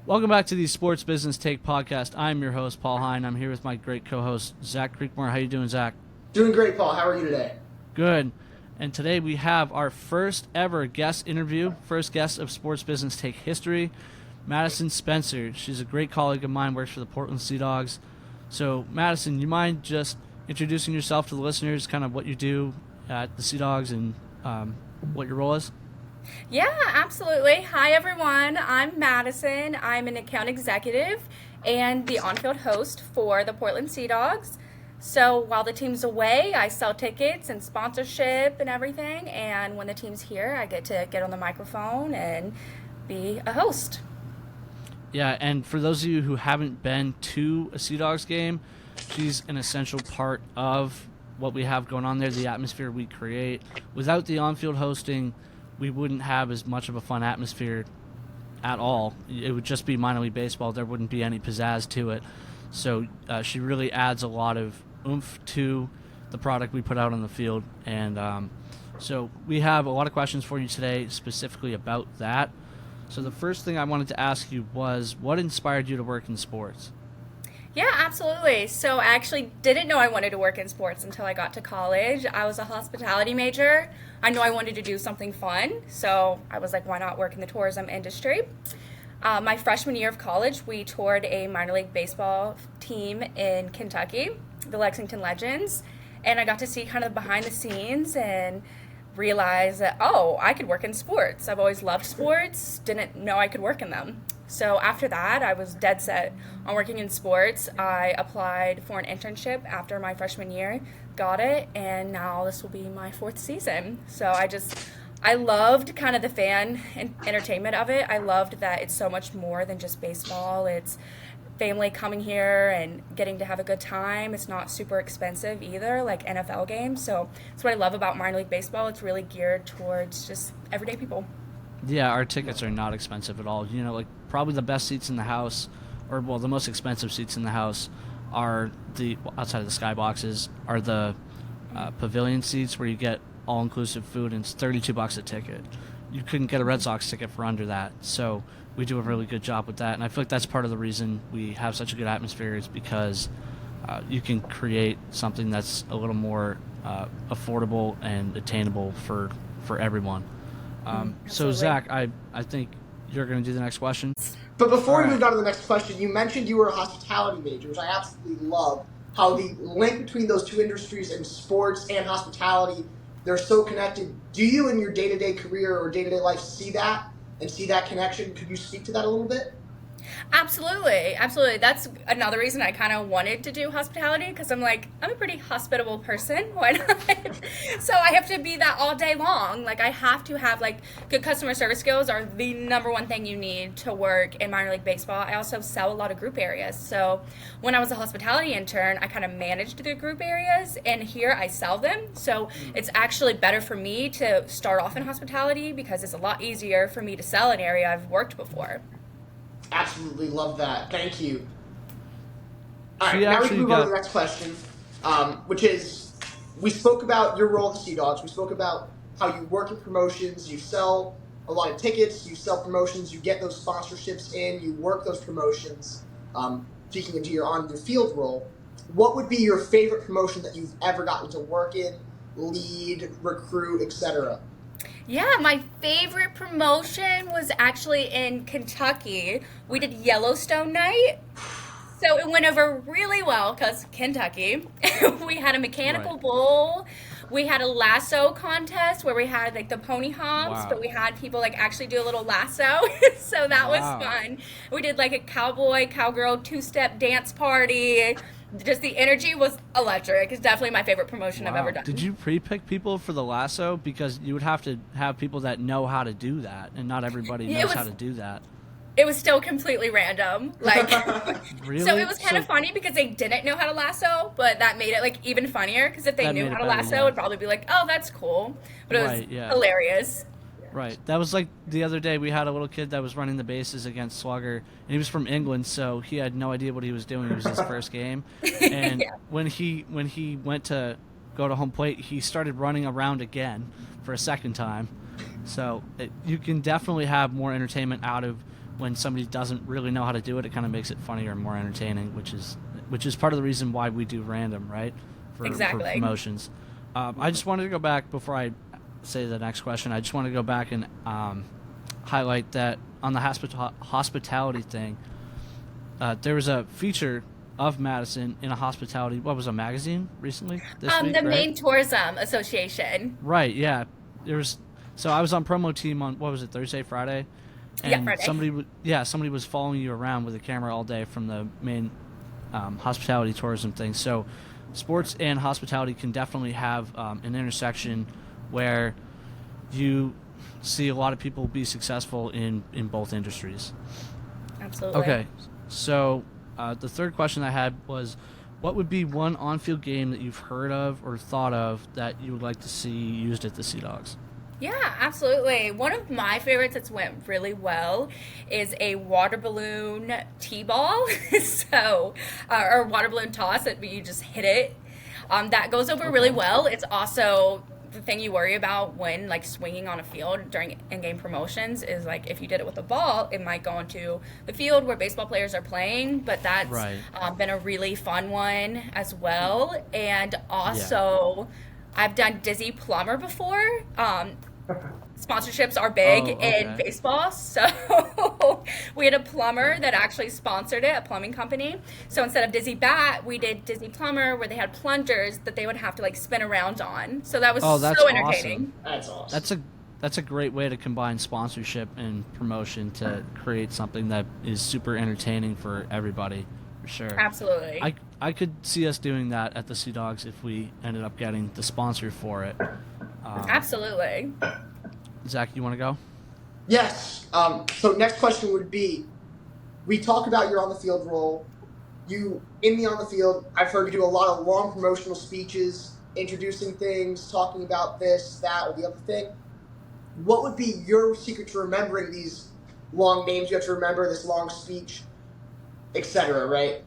Welcome back to the Sports Business Take podcast. I'm your host, Paul Hine. I'm here with my great co-host, Zach Creekmore. How you doing, Zach? Doing great, Paul. How are you today? Good. And today we have our first ever guest interview, first guest of Sports Business Take history, Madison Spencer. She's a great colleague of mine, works for the Portland Sea Dogs. So, Madison, you mind just introducing yourself to the listeners, kind of what you do at the Sea Dogs and what your role is? Yeah, absolutely. Hi, everyone. I'm Madison. I'm an account executive and the on-field host for the Portland Sea Dogs. So while the team's away, I sell tickets and sponsorship and everything. And when the team's here, I get to get on the microphone and be a host. Yeah, and for those of you who haven't been to a Sea Dogs game, she's an essential part of what we have going on there, the atmosphere we create. Without the on-field hosting, we wouldn't have as much of a fun atmosphere at all. It would just be minor league baseball. There wouldn't be any pizzazz to it. So she really adds a lot of oomph to the product we put out on the field. And so we have a lot of questions for you today specifically about that. So the first thing I wanted to ask you was, what inspired you to work in sports? Yeah, absolutely. So I actually didn't know I wanted to work in sports until I got to college. I was a hospitality major. I knew I wanted to do something fun, so I was like, why not work in the tourism industry? My freshman year of college, we toured a minor league baseball team in Kentucky, the Lexington Legends, and I got to see kind of behind the scenes and realize that, oh, I could work in sports. I've always loved sports, didn't know I could work in them. So after that, I was dead set on working in sports. I applied for an internship after my freshman year, got it, and now this will be my fourth season. So I loved kind of the fan and entertainment of it. I loved that it's so much more than just baseball. It's family coming here and getting to have a good time. It's not super expensive either, like NFL games. So that's what I love about minor league baseball. It's really geared towards just everyday people. Yeah, our tickets are not expensive at all. You know, like probably the best seats in the house, or well, the most expensive seats in the house are the outside of the skyboxes are the pavilion seats where you get all-inclusive food, and it's $32 a ticket. You couldn't get a Red Sox ticket for under that. So we do a really good job with that, and I feel like that's part of the reason we have such a good atmosphere is because you can create something that's a little more affordable and attainable for everyone. So, Zach, I think you're going to do the next question. But before we move on to the next question, you mentioned you were a hospitality major, which I absolutely love. How the link between those two industries and sports and hospitality, they're so connected. Do you in your day-to-day career or day-to-day life see that and see that connection? Could you speak to that a little bit? Absolutely. That's another reason I kind of wanted to do hospitality, because I'm a pretty hospitable person. Why not? So I have to be that all day long. Like, I have to have, good customer service skills are the number one thing you need to work in minor league baseball. I also sell a lot of group areas. So when I was a hospitality intern, I kind of managed the group areas, and here I sell them. So it's actually better for me to start off in hospitality because it's a lot easier for me to sell an area I've worked before. Absolutely love that. Thank you. All right, now we can move on to the next question, which is, we spoke about your role at the Sea Dogs. We spoke about how you work in promotions, you sell a lot of tickets, you sell promotions, you get those sponsorships in, you work those promotions, speaking into your on-the-field role. What would be your favorite promotion that you've ever gotten to work in, lead, recruit, etc.? Yeah, my favorite promotion was actually in Kentucky. We did Yellowstone Night. So it went over really well because Kentucky. We had a mechanical bull. We had a lasso contest where we had the pony humps, but we had people actually do a little lasso. So that was fun. We did a cowboy, cowgirl, two-step dance party. Just the energy was electric. It's definitely my favorite promotion I've ever done. Did you pre-pick people for the lasso? Because you would have to have people that know how to do that, and not everybody knows how to do that. It was still completely random. Really? So it was kind of funny because they didn't know how to lasso, but that made it even funnier because if they knew how to lasso, it'd probably be oh, that's cool. But it was hilarious. Right. That was the other day we had a little kid that was running the bases against Slugger, and he was from England, so he had no idea what he was doing. It was his first game. And when he went to go to home plate, he started running around again for a second time. So you can definitely have more entertainment out of when somebody doesn't really know how to do it, it kind of makes it funnier and more entertaining, which is part of the reason why we do random, right? For promotions. I just wanted to go back before I say the next question. I just want to go back and highlight that on the hospitality thing, there was a feature of Madison in a hospitality, what was a magazine recently this week, the right? Maine Tourism Association. Right, yeah. So I was on promo team on, what was it, Thursday, Friday? And Friday. Somebody was following you around with a camera all day from the main hospitality tourism thing. So sports and hospitality can definitely have an intersection where you see a lot of people be successful in both industries. Absolutely. Okay, so the third question I had was, what would be one on-field game that you've heard of or thought of that you would like to see used at the Sea Dogs? Yeah, absolutely. One of my favorites that's went really well is a water balloon t-ball. Or water balloon toss that you just hit it. That goes over really well. It's also the thing you worry about when like swinging on a field during in-game promotions is like if you did it with a ball, it might go onto the field where baseball players are playing. But that's been a really fun one as well. And also, I've done Dizzy Plumber before. Sponsorships are big in baseball, so we had a plumber that actually sponsored it, a plumbing company. So instead of Dizzy Bat, we did Dizzy Plumber, where they had plungers that they would have to like spin around on. So that was so entertaining. Awesome. That's awesome. That's a great way to combine sponsorship and promotion to create something that is super entertaining for everybody, for sure. Absolutely. I could see us doing that at the Sea Dogs if we ended up getting the sponsor for it. Absolutely. Zach, you want to go? Yes. So next question would be, we talk about your on-the-field role. You, on the field, I've heard you do a lot of long promotional speeches, introducing things, talking about this, that, or the other thing. What would be your secret to remembering these long names you have to remember, this long speech, etc., right?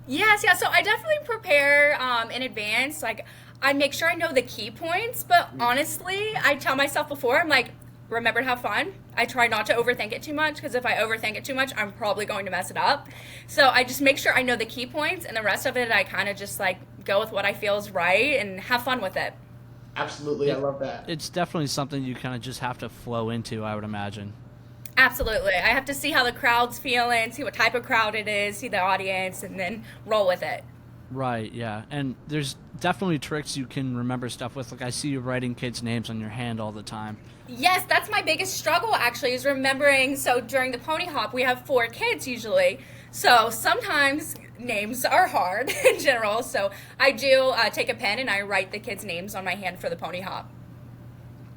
Yes, yeah. So I definitely prepare in advance. Like, I make sure I know the key points, but honestly, I tell myself before, I'm like, remember to have fun. I try not to overthink it too much, because if I overthink it too much, I'm probably going to mess it up. So I just make sure I know the key points, and the rest of it, I kind of just like go with what I feel is right and have fun with it. Absolutely, I love that. It's definitely something you kind of just have to flow into, I would imagine. Absolutely. I have to see how the crowd's feeling, see what type of crowd it is, see the audience, and then roll with it. Right, yeah. And there's definitely tricks you can remember stuff with. Like, I see you writing kids' names on your hand all the time. Yes, that's my biggest struggle, actually, is remembering. So during the pony hop, we have 4 kids usually. So sometimes names are hard in general. So I do take a pen and I write the kids' names on my hand for the pony hop.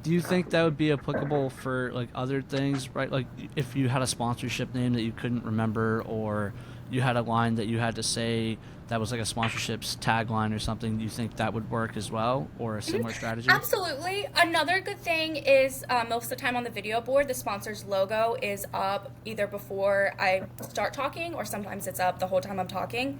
Do you think that would be applicable for like other things, right? Like if you had a sponsorship name that you couldn't remember, or you had a line that you had to say that was like a sponsorship's tagline or something, do you think that would work as well, or a similar strategy? Absolutely. Another good thing is most of the time on the video board, the sponsor's logo is up either before I start talking, or sometimes it's up the whole time I'm talking.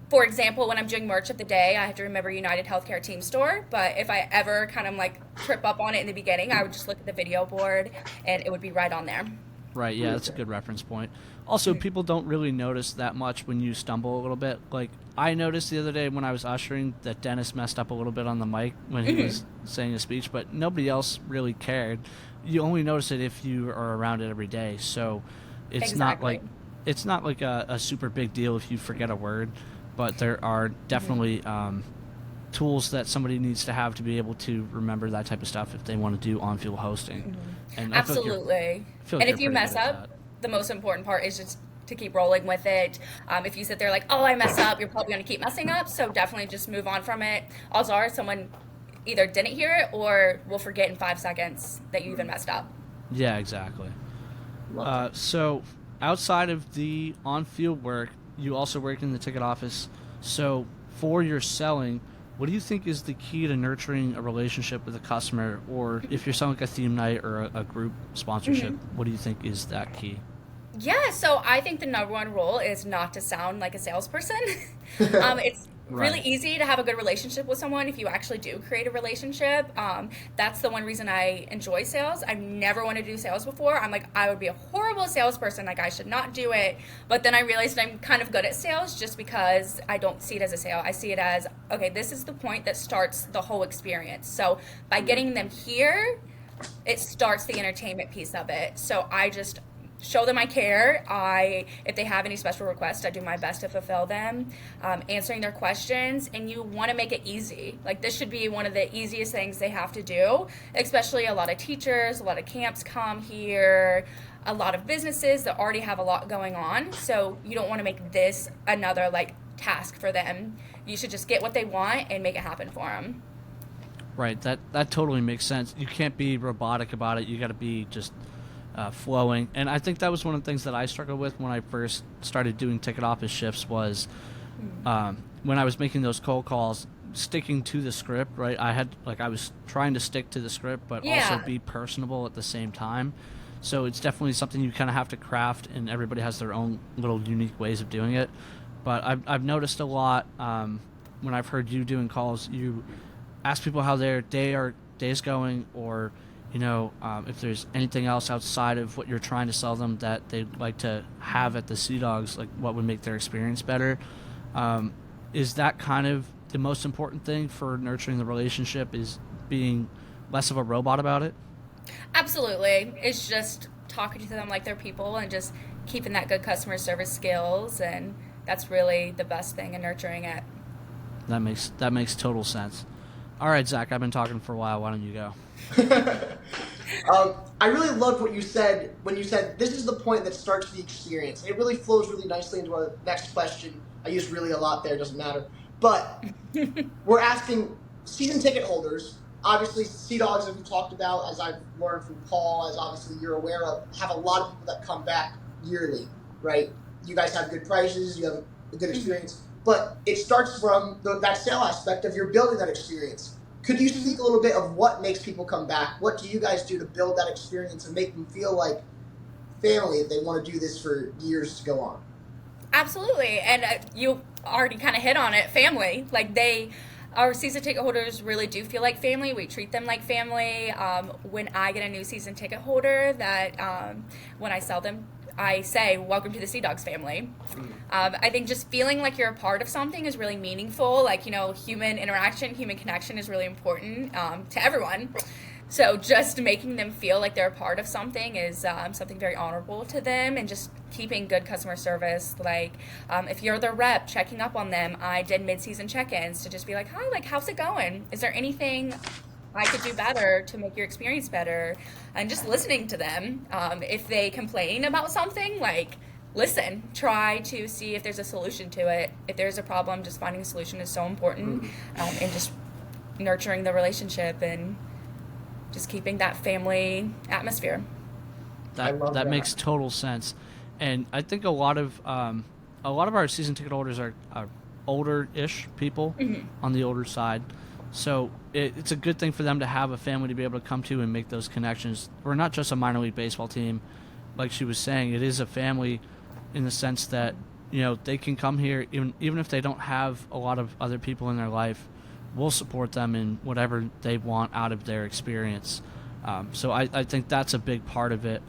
For example, when I'm doing merch of the day, I have to remember United Healthcare Team Store, but if I ever kind of like trip up on it in the beginning, I would just look at the video board and it would be right on there. Right, yeah, that's a good reference point. Also, people don't really notice that much when you stumble a little bit. Like, I noticed the other day when I was ushering that Dennis messed up a little bit on the mic when he was saying a speech, but nobody else really cared. You only notice it if you are around it every day, so it's not like a super big deal if you forget a word, but there are definitely tools that somebody needs to have to be able to remember that type of stuff if they want to do on-field hosting. And absolutely. And if you mess up, the most important part is just to keep rolling with it. If you sit there like, oh, I mess up, you're probably going to keep messing up, so definitely just move on from it. Odds are someone either didn't hear it or will forget in 5 seconds that you even messed up. Yeah, exactly. So outside of the on-field work, you also work in the ticket office. So for your selling, what do you think is the key to nurturing a relationship with a customer? Or if you're selling like a theme night or a group sponsorship, what do you think is that key? Yeah, so I think the number one rule is not to sound like a salesperson. really easy to have a good relationship with someone if you actually do create a relationship. That's the one reason I enjoy sales. I never wanted to do sales before. I'm like, I would be a horrible salesperson. Like, I should not do it. But then I realized I'm kind of good at sales just because I don't see it as a sale. I see it as, okay, this is the point that starts the whole experience. So by getting them here, it starts the entertainment piece of it. So I just show them I care. If they have any special requests, I do my best to fulfill them, answering their questions. And you want to make it easy. Like, this should be one of the easiest things they have to do, especially a lot of teachers, a lot of camps come here, a lot of businesses that already have a lot going on. So you don't want to make this another like task for them. You should just get what they want and make it happen for them. Right. That totally makes sense. You can't be robotic about it. You got to be just flowing. And I think that was one of the things that I struggled with when I first started doing ticket office shifts was when I was making those cold calls, sticking to the script, right? I was trying to stick to the script, but also be personable at the same time. So it's definitely something you kind of have to craft, and everybody has their own little unique ways of doing it. But I've noticed a lot when I've heard you doing calls, you ask people how their day's going, or if there's anything else outside of what you're trying to sell them that they'd like to have at the Sea Dogs, like what would make their experience better. Is that kind of the most important thing for nurturing the relationship, is being less of a robot about it? Absolutely. It's just talking to them like they're people and just keeping that good customer service skills, and that's really the best thing in nurturing it. That makes total sense. All right, Zach, I've been talking for a while. Why don't you go? I really loved what you said when you said this is the point that starts the experience. It really flows really nicely into our next question. I used really a lot there, doesn't matter. But we're asking season ticket holders, obviously Sea Dogs, as we talked about, as I've learned from Paul, as obviously you're aware of, have a lot of people that come back yearly, right? You guys have good prices, you have a good experience. But it starts from that sale aspect of you're building that experience. Could you speak a little bit of what makes people come back? What do you guys do to build that experience and make them feel like family if they want to do this for years to go on? Absolutely. And you already kind of hit on it, family. Like, our season ticket holders really do feel like family. We treat them like family. When I get a new season ticket holder, when I sell them, I say, welcome to the Sea Dogs family. I think just feeling like you're a part of something is really meaningful. Like, human interaction, human connection is really important to everyone. So just making them feel like they're a part of something is something very honorable to them, and just keeping good customer service. Like, if you're the rep, checking up on them. I did mid-season check-ins to just be like, hi, like, how's it going? Is there anything I could do better to make your experience better? And just listening to them. If they complain about something, like, listen, try to see if there's a solution to it. If there's a problem, just finding a solution is so important, and just nurturing the relationship and just keeping that family atmosphere. That makes total sense. And I think a lot of our season ticket holders are older-ish people on the older side. So it's a good thing for them to have a family to be able to come to and make those connections. We're not just a minor league baseball team, like she was saying. It is a family in the sense that, they can come here even if they don't have a lot of other people in their life. We'll support them in whatever they want out of their experience. So I think that's a big part of it.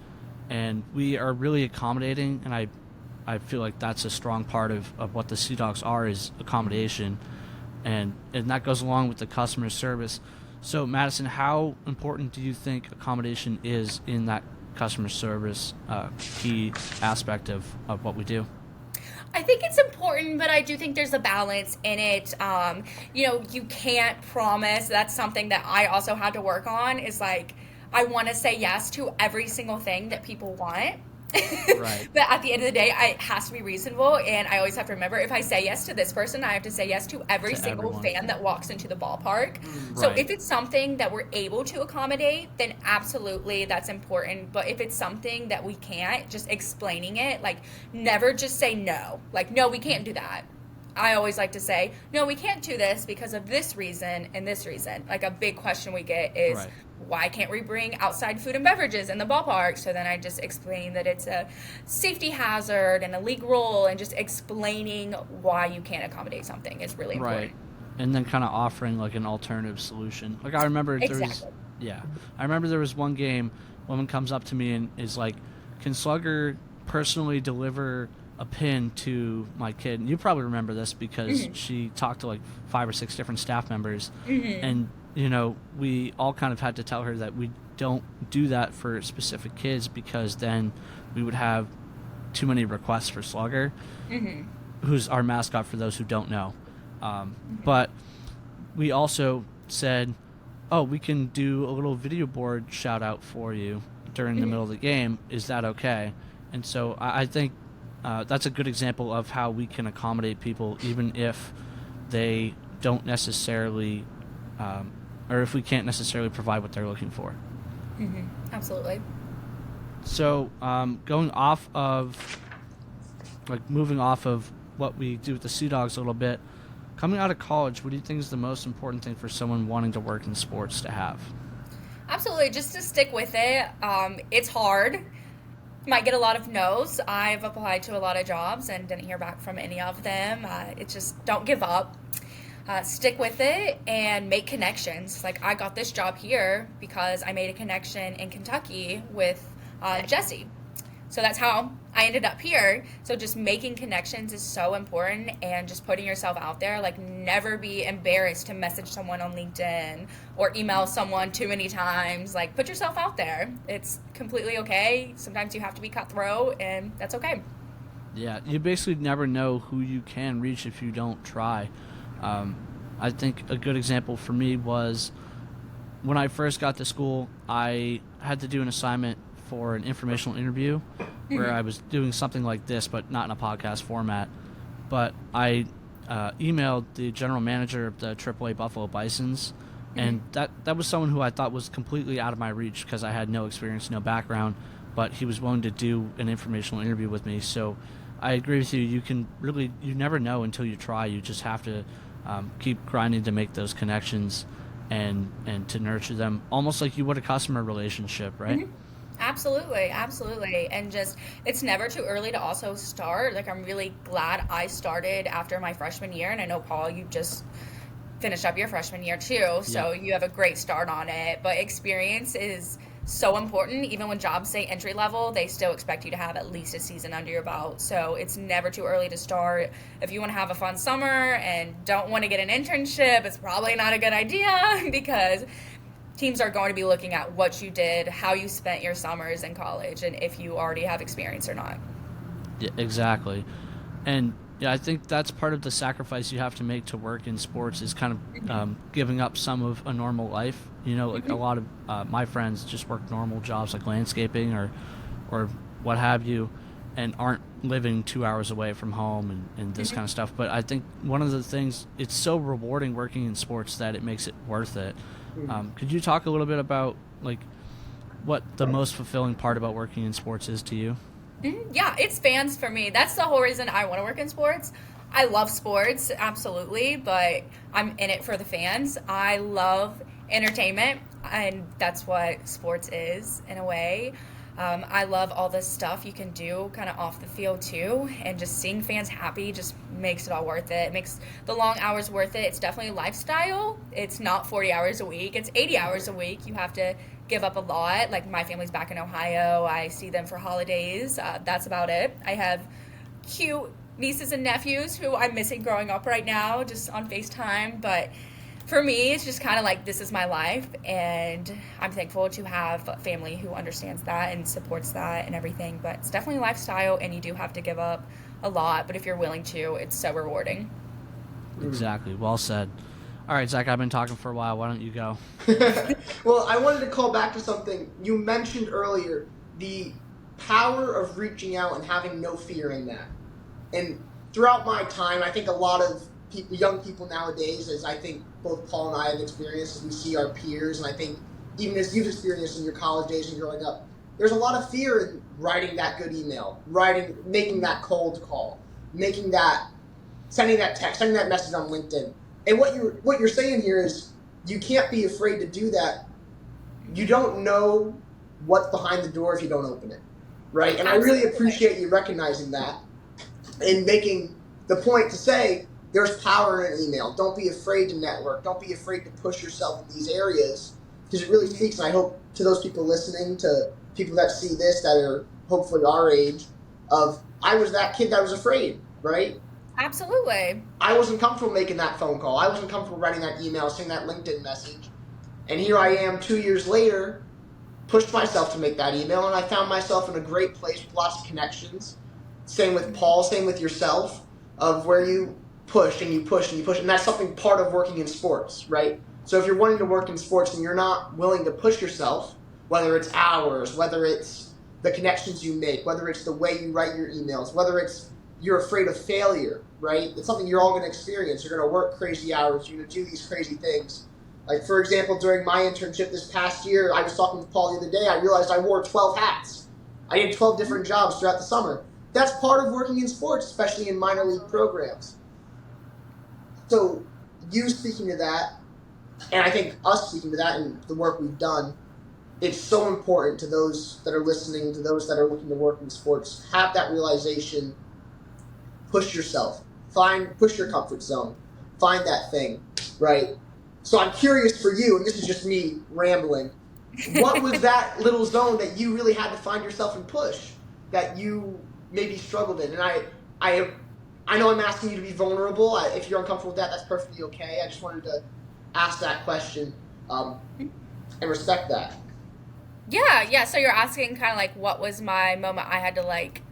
And we are really accommodating, and I feel like that's a strong part of what the Sea Dogs are, is accommodation. And that goes along with the customer service. So, Madison, how important do you think accommodation is in that customer service key aspect of what we do? I think it's important, but I do think there's a balance in it. You can't promise. That's something that I also had to work on, is like, I want to say yes to every single thing that people want. Right. But at the end of the day, it has to be reasonable, and I always have to remember, if I say yes to this person, I have to say yes to every single fan that walks into the ballpark. Right. So if it's something that we're able to accommodate, then absolutely that's important. But if it's something that we can't, just explaining it, like, never just say no. Like, no, we can't do that. I always like to say, no, we can't do this because of this reason and this reason. Like, a big question we get is, why can't we bring outside food and beverages in the ballpark? So then I just explain that it's a safety hazard and a league rule, and just explaining why you can't accommodate something is really important. Right. And then kind of offering like an alternative solution. Like I remember I remember there was one game, woman comes up to me and is like, can Slugger personally deliver a pin to my kid? And you probably remember this because she talked to like 5 or 6 different staff members. And you know, we all kind of had to tell her that we don't do that for specific kids, because then we would have too many requests for Slugger, who's our mascot for those who don't know. But we also said, oh, we can do a little video board shout out for you during the middle of the game. Is that okay? And so I think that's a good example of how we can accommodate people, even if they don't necessarily or if we can't necessarily provide what they're looking for. Absolutely. So going off of, like moving off of what we do with the Sea Dogs a little bit, coming out of college, what do you think is the most important thing for someone wanting to work in sports to have? Absolutely. Just to stick with it. It's hard. Might get a lot of no's. I've applied to a lot of jobs and didn't hear back from any of them. It's just don't give up. Stick with it and make connections. Like I got this job here because I made a connection in Kentucky with Jesse. So that's how I ended up here. So just making connections is so important, and just putting yourself out there. Like never be embarrassed to message someone on LinkedIn or email someone too many times. Like put yourself out there. It's completely okay. Sometimes you have to be cutthroat, and that's okay. Yeah, you basically never know who you can reach if you don't try. I think a good example for me was when I first got to school, I had to do an assignment for an informational interview where I was doing something like this, but not in a podcast format. But I emailed the general manager of the AAA Buffalo Bisons, and that was someone who I thought was completely out of my reach because I had no experience, no background, but he was willing to do an informational interview with me. So I agree with you. You never know until you try. You just have to keep grinding to make those connections and to nurture them, almost like you would a customer relationship, right? Absolutely. And just, it's never too early to also start. Like I'm really glad I started after my freshman year, and I know, Paul, you just finished up your freshman year too, so you have a great start on it. But experience is so important. Even when jobs say entry level, they still expect you to have at least a season under your belt. So it's never too early to start. If you want to have a fun summer and don't want to get an internship, it's probably not a good idea because teams are going to be looking at what you did, how you spent your summers in college, and if you already have experience or not. Yeah, exactly. And yeah, I think that's part of the sacrifice you have to make to work in sports is kind of giving up some of a normal life. You know, like a lot of my friends just work normal jobs like landscaping or what have you, and aren't living 2 hours away from home and this kind of stuff. But I think one of the things, it's so rewarding working in sports that it makes it worth it. Could you talk a little bit about like what the most fulfilling part about working in sports is to you? Yeah, it's fans for me. That's the whole reason I want to work in sports. I love sports, absolutely, but I'm in it for the fans. I love entertainment, and that's what sports is in a way. I love all the stuff you can do kind of off the field too, and just seeing fans happy just makes it all worth it. It makes the long hours worth it. It's definitely a lifestyle. It's not 40 hours a week. It's 80 hours a week. You have to give up a lot. Like my family's back in Ohio. I see them for holidays. That's about it. I have cute nieces and nephews who I'm missing growing up right now just on FaceTime, but for me, it's just kind of like, this is my life, and I'm thankful to have a family who understands that and supports that and everything. But it's definitely a lifestyle, and you do have to give up a lot. But if you're willing to, it's so rewarding. Exactly. Well said. All right, Zach, I've been talking for a while. Why don't you go? Well, I wanted to call back to something you mentioned earlier, the power of reaching out and having no fear in that. And throughout my time, I think a lot of young people nowadays, as I think both Paul and I have experienced, as we see our peers, and I think even as you've experienced in your college days and growing up, there's a lot of fear in writing that good email, making that cold call, sending that text, sending that message on LinkedIn. And what you're saying here is you can't be afraid to do that you don't know what's behind the door if you don't open it, right? And Absolutely. I really appreciate you recognizing that and making the point to say there's power in an email. Don't be afraid to network. Don't be afraid to push yourself in these areas, because it really speaks, and I hope to those people listening, to people that see this that are hopefully our age, of I was that kid that was afraid, right? Absolutely. I wasn't comfortable making that phone call. I wasn't comfortable writing that email, sending that LinkedIn message. And here I am 2 years later, pushed myself to make that email, and I found myself in a great place with lots of connections. Same with Paul, same with yourself, of where you push and you push and you push. And that's something part of working in sports, right? So if you're wanting to work in sports and you're not willing to push yourself, whether it's hours, whether it's the connections you make, whether it's the way you write your emails, whether it's you're afraid of failure, right? It's something you're all going to experience. You're going to work crazy hours. You're going to do these crazy things. Like, for example, during my internship this past year, I was talking with Paul the other day, I realized I wore 12 hats. I did 12 different jobs throughout the summer. That's part of working in sports, especially in minor league programs. So you speaking to that, and I think us speaking to that and the work we've done, it's so important to those that are listening, to those that are looking to work in sports. Have that realization. Push yourself. Push your comfort zone. Find that thing, right? So I'm curious for you, and this is just me rambling, what was that little zone that you really had to find yourself and push, that you maybe struggled in? And I know I'm asking you to be vulnerable. If you're uncomfortable with that, that's perfectly okay. I just wanted to ask that question and respect that. Yeah. So you're asking kind of like, what was my moment I had to like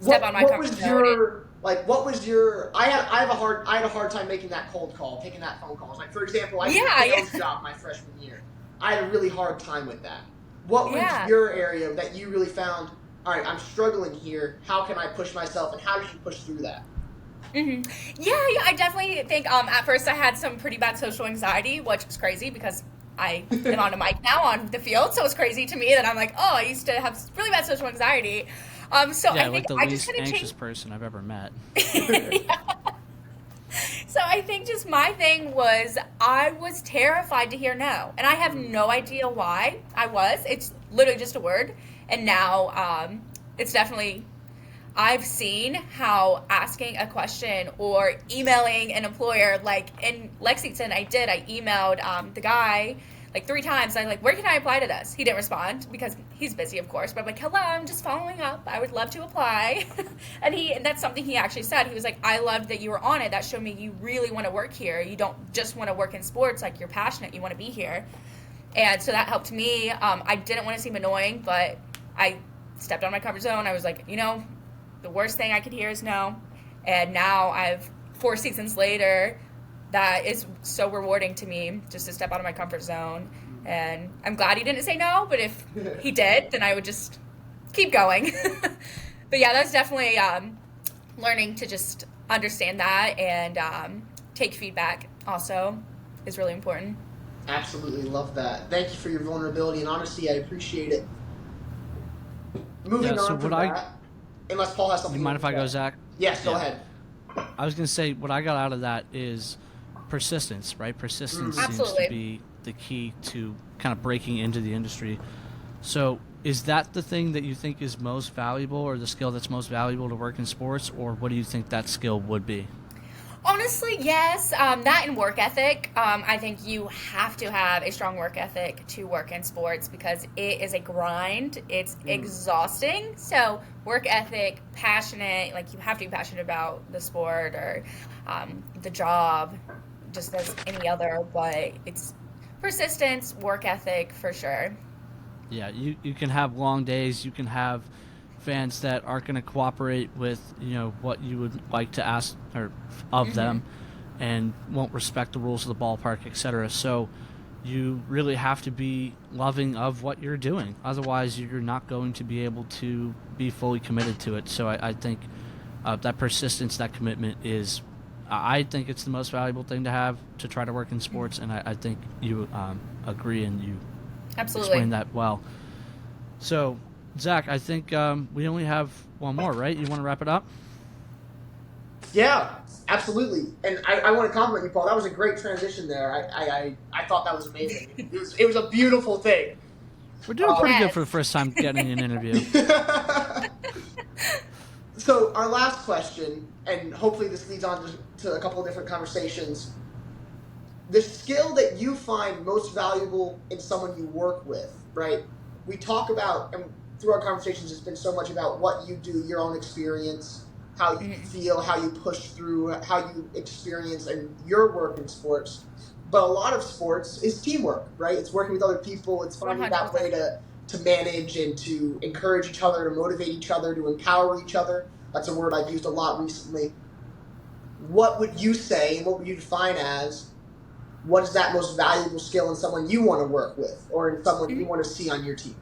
step on my comfort zone? What was your? I had a hard time making that cold call, taking that phone call. Like, for example, I did a sales job my freshman year. I had a really hard time with that. What was your area that you really found? All right, I'm struggling here. How can I push myself, and how did you push through that? Mm-hmm. Yeah. I definitely think at first I had some pretty bad social anxiety, which is crazy because I am on a mic now on the field, so it's crazy to me that I'm like, oh, I used to have really bad social anxiety. So I think the I least just kind of anxious person I've ever met. So I think just my thing was I was terrified to hear no, and I have no idea why I was. It's literally just a word, and now it's definitely. I've seen how asking a question or emailing an employer, like in Lexington, I emailed the guy like 3 times. I'm like, where can I apply to this? He didn't respond because he's busy, of course. But I'm like, hello, I'm just following up. I would love to apply. and that's something he actually said. He was like, I loved that you were on it. That showed me you really want to work here. You don't just want to work in sports. Like, you're passionate. You want to be here. And so that helped me. I didn't want to seem annoying, but I stepped on my comfort zone. I was like, the worst thing I could hear is no. And now 4 seasons later, that is so rewarding to me, just to step out of my comfort zone. And I'm glad he didn't say no, but if he did, then I would just keep going. But yeah, that's definitely learning to just understand that and take feedback also is really important. Absolutely love that. Thank you for your vulnerability and honesty. I appreciate it. Moving on from that, unless Paul has something. You mind if I go, Zach? Yes, go ahead. I was going to say, what I got out of that is persistence, right? Persistence seems to be the key to kind of breaking into the industry. So is that the thing that you think is most valuable, or the skill that's most valuable to work in sports, or what do you think that skill would be? Honestly, yes. That and work ethic. I think you have to have a strong work ethic to work in sports because it is a grind. It's exhausting. So work ethic, passionate, like you have to be passionate about the sport or the job, just as any other, but it's persistence, work ethic for sure. Yeah, you can have long days. You can have fans that aren't going to cooperate with what you would like to ask of them, and won't respect the rules of the ballpark, etc. So you really have to be loving of what you're doing. Otherwise, you're not going to be able to be fully committed to it. So I think that persistence, that commitment is, I think it's the most valuable thing to have to try to work in sports, and I think you agree and you absolutely explained that well. So Zach, I think we only have one more, right? You want to wrap it up? Yeah, absolutely. And I want to compliment you, Paul. That was a great transition there. I thought that was amazing. It was a beautiful thing. We're doing pretty good for the first time getting an interview. So our last question, and hopefully this leads on to a couple of different conversations. The skill that you find most valuable in someone you work with, right? We talk about, and through our conversations, it's been so much about what you do, your own experience, how you feel, how you push through, how you experience and your work in sports. But a lot of sports is teamwork, right? It's working with other people. It's finding 100%. that way to manage and to encourage each other, to motivate each other, to empower each other. That's a word I've used a lot recently. What would you say, and what would you define as, what is that most valuable skill in someone you want to work with or in someone you want to see on your team?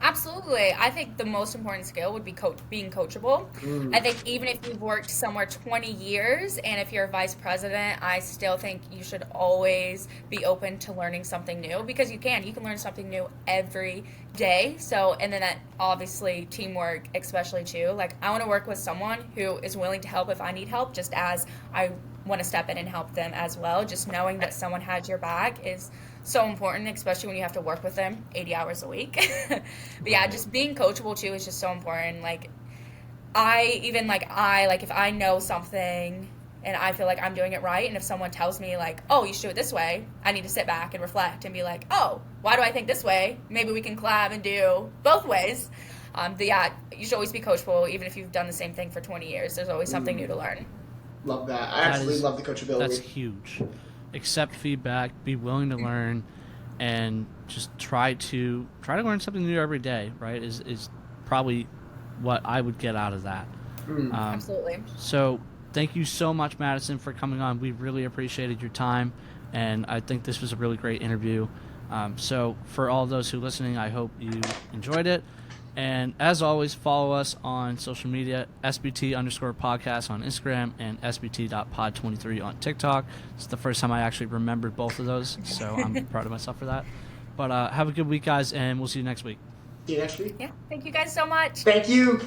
Absolutely. I think the most important skill would be being coachable. I think even if you've worked somewhere 20 years and if you're a vice president, I still think you should always be open to learning something new, because you can learn something new every day. So, and then that obviously teamwork, especially too. Like, I want to work with someone who is willing to help if I need help, just as I want to step in and help them as well. Just knowing that someone has your back is so important, especially when you have to work with them 80 hours a week. But yeah, just being coachable too is just so important. Like, if I know something and I feel like I'm doing it right, and if someone tells me like, oh, you should do it this way, I need to sit back and reflect and be like, oh, why do I think this way? Maybe we can collab and do both ways. But yeah, you should always be coachable, even if you've done the same thing for 20 years. There's always something new to learn. Love that. I absolutely love the coachability. That's huge. Accept feedback, be willing to learn, and just try to learn something new every day, right? Is probably what I would get out of that. Absolutely. So thank you so much, Madison, for coming on. We really appreciated your time, and I think this was a really great interview. So for all those who are listening, I hope you enjoyed it. And as always, follow us on social media, SBT_podcast on Instagram and SBT.pod23 on TikTok. It's the first time I actually remembered both of those, so I'm proud of myself for that. But have a good week, guys, and we'll see you next week. See you next week. Yeah, thank you guys so much. Thank you.